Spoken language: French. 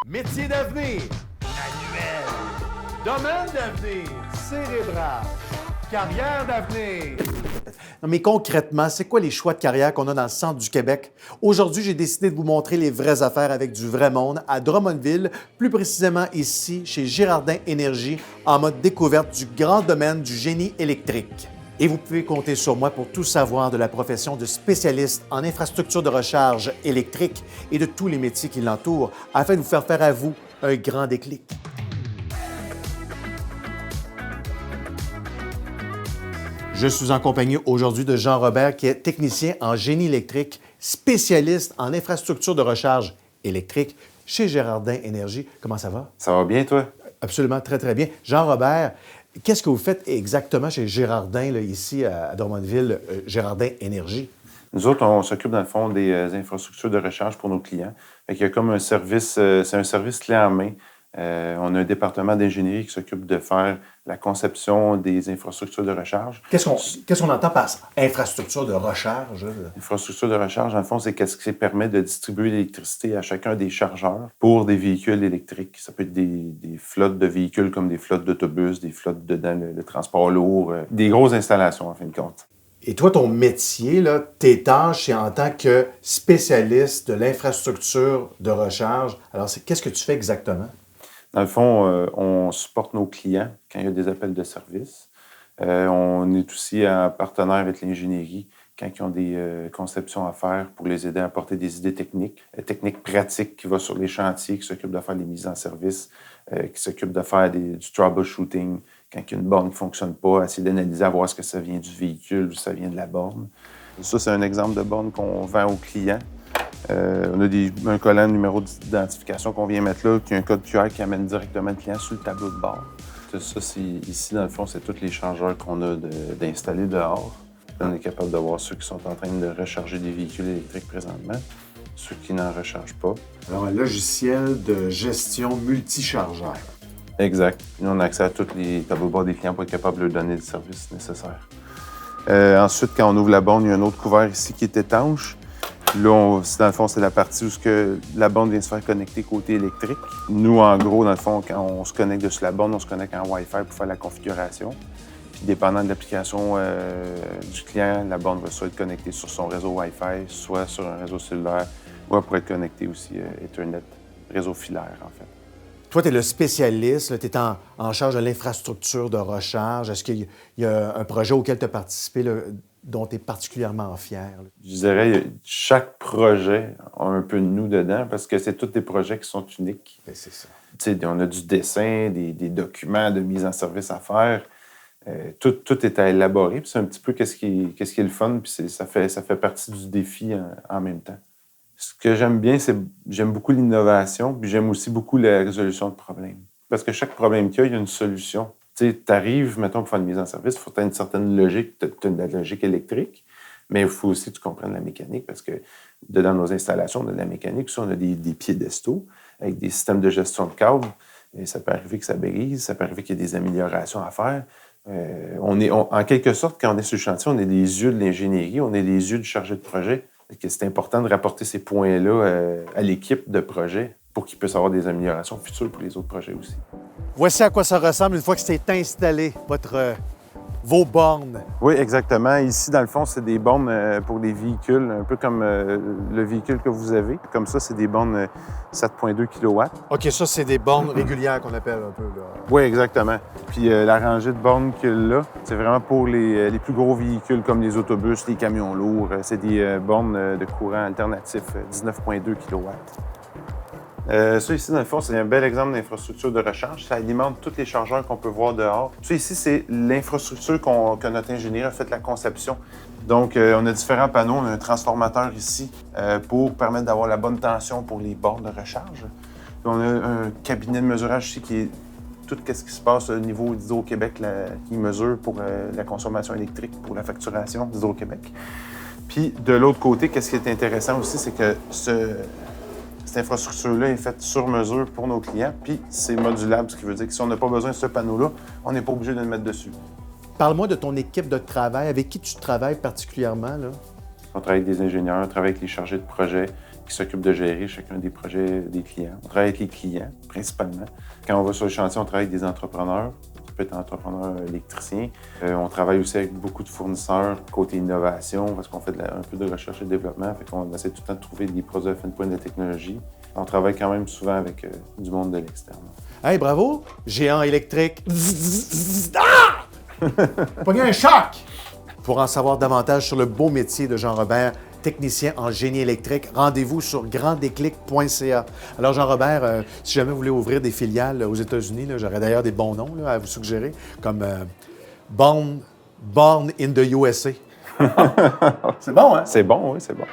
Métier d'avenir, manuel. Domaine d'avenir, cérébral. Carrière d'avenir. Non, mais concrètement, c'est quoi les choix de carrière qu'on a dans le centre du Québec? Aujourd'hui, j'ai décidé de vous montrer les vraies affaires avec du vrai monde à Drummondville, plus précisément ici, chez Girardin Énergie, en mode découverte du grand domaine du génie électrique. Et vous pouvez compter sur moi pour tout savoir de la profession de spécialiste en infrastructure de recharge électrique et de tous les métiers qui l'entourent, afin de vous faire à vous un grand déclic. Je suis en compagnie aujourd'hui de Jean Robert, qui est technicien en génie électrique, spécialiste en infrastructure de recharge électrique chez Girardin Énergie. Comment ça va? Ça va bien, toi? Absolument, très, très bien. Jean Robert, qu'est-ce que vous faites exactement chez Girardin, là, ici à Drummondville, Girardin Énergie? Nous autres, on s'occupe dans le fond des infrastructures de recharge pour nos clients. Il y a comme un service, c'est un service clé en main. On a un département d'ingénierie qui s'occupe de faire la conception des infrastructures de recharge. Qu'est-ce qu'on entend par infrastructure de recharge? Infrastructure de recharge, dans le fond, c'est ce qui permet de distribuer l'électricité à chacun des chargeurs pour des véhicules électriques. Ça peut être des flottes de véhicules comme des flottes d'autobus, des flottes dans le transport lourd, des grosses installations, en fin de compte. Et toi, ton métier, là, tes tâches, c'est en tant que spécialiste de l'infrastructure de recharge. Alors, qu'est-ce que tu fais exactement? Dans le fond, on supporte nos clients quand il y a des appels de service. On est aussi un partenaire avec l'ingénierie quand ils ont des conceptions à faire pour les aider à apporter des idées techniques pratiques qui vont sur les chantiers, qui s'occupent de faire les mises en service, qui s'occupent de faire du troubleshooting quand il y a une borne qui ne fonctionne pas, essayer d'analyser, à voir ce que ça vient du véhicule ou ça vient de la borne. Ça, c'est un exemple de borne qu'on vend aux clients. On a un collant de numéro d'identification qu'on vient mettre là, qui a un code QR qui amène directement le client sur le tableau de bord. Ça, ici, dans le fond, c'est tous les chargeurs qu'on a d'installer dehors. On est capable de voir ceux qui sont en train de recharger des véhicules électriques présentement, ceux qui n'en rechargent pas. Alors, un logiciel de gestion multichargeur. Exact. Nous, on a accès à tous les tableaux de bord des clients pour être capable de leur donner le service nécessaire. Ensuite, quand on ouvre la borne, il y a un autre couvert ici qui est étanche. Là, dans le fond, c'est la partie où la borne vient se faire connecter côté électrique. Nous, en gros, dans le fond, quand on se connecte dessus la borne, on se connecte en Wi-Fi pour faire la configuration. Puis, dépendant de l'application du client, la borne va soit être connectée sur son réseau Wi-Fi, soit sur un réseau cellulaire, ou elle pourrait être connectée aussi Ethernet, réseau filaire, en fait. Toi, tu es le spécialiste, tu es en charge de l'infrastructure de recharge. Est-ce qu'il y a un projet auquel tu as participé là, dont tu es particulièrement fier? Là? Je dirais chaque projet a un peu de nous dedans parce que c'est tous des projets qui sont uniques. Bien, c'est ça. Tu sais, on a du dessin, des documents de mise en service à faire. Tout est à élaborer. Puis c'est un petit peu qu'est-ce qui est le fun. Puis ça fait partie du défi en même temps. Ce que j'aime bien, c'est j'aime beaucoup l'innovation, puis j'aime aussi beaucoup la résolution de problèmes. Parce que chaque problème qu'il y a, il y a une solution. Tu arrives, mettons, pour faire une mise en service, il faut que tu aies une certaine logique, tu as de la logique électrique, mais il faut aussi que tu comprennes la mécanique, parce que dans nos installations, on a de la mécanique, on a des piédestaux avec des systèmes de gestion de câbles, et ça peut arriver que ça brise, ça peut arriver qu'il y ait des améliorations à faire. En quelque sorte, quand on est sur le chantier, on est les yeux de l'ingénierie, on est les yeux du chargé de projet. C'est important de rapporter ces points-là à l'équipe de projet pour qu'ils puissent avoir des améliorations futures pour les autres projets aussi. Voici à quoi ça ressemble une fois que c'est installé, vos bornes. Oui, exactement. Ici, dans le fond, c'est des bornes pour des véhicules, un peu comme le véhicule que vous avez. Comme ça, c'est des bornes 7,2 kW. OK, ça, c'est des bornes régulières qu'on appelle un peu, là. Oui, exactement. Puis la rangée de bornes qu'il y a là, c'est vraiment pour les plus gros véhicules comme les autobus, les camions lourds. C'est des bornes de courant alternatif, 19,2 kW. Ça ici, dans le fond, c'est un bel exemple d'infrastructure de recharge. Ça alimente tous les chargeurs qu'on peut voir dehors. Ça ici, c'est l'infrastructure que notre ingénieur a fait la conception. Donc, on a différents panneaux. On a un transformateur ici pour permettre d'avoir la bonne tension pour les bornes de recharge. Puis on a un cabinet de mesurage ici qui est tout ce qui se passe au niveau d'Hydro-Québec, qui mesure pour la consommation électrique, pour la facturation d'Hydro-Québec. Puis, de l'autre côté, qu'est-ce qui est intéressant aussi, c'est que cette infrastructure-là est faite sur mesure pour nos clients, puis c'est modulable, ce qui veut dire que si on n'a pas besoin de ce panneau-là, on n'est pas obligé de le mettre dessus. Parle-moi de ton équipe de travail. Avec qui tu travailles particulièrement, là? On travaille avec des ingénieurs, on travaille avec les chargés de projet, qui s'occupe de gérer chacun des projets des clients. On travaille avec les clients, principalement. Quand on va sur le chantier, on travaille avec des entrepreneurs. Ça peut être entrepreneur électricien. On travaille aussi avec beaucoup de fournisseurs côté innovation, parce qu'on fait un peu de recherche et développement. Fait qu'on essaie tout le temps de trouver des produits à fin de pointe de technologie. On travaille quand même souvent avec du monde de l'externe. Hey, bravo! Géant électrique. Ah! Pogné un choc! Pour en savoir davantage sur le beau métier de Jean-Robert, technicien en génie électrique, rendez-vous sur granddéclic.ca. Alors, Jean-Robert, si jamais vous voulez ouvrir des filiales aux États-Unis, j'aurais d'ailleurs des bons noms à vous suggérer, comme Born in the USA. C'est bon, hein? C'est bon, oui, c'est bon.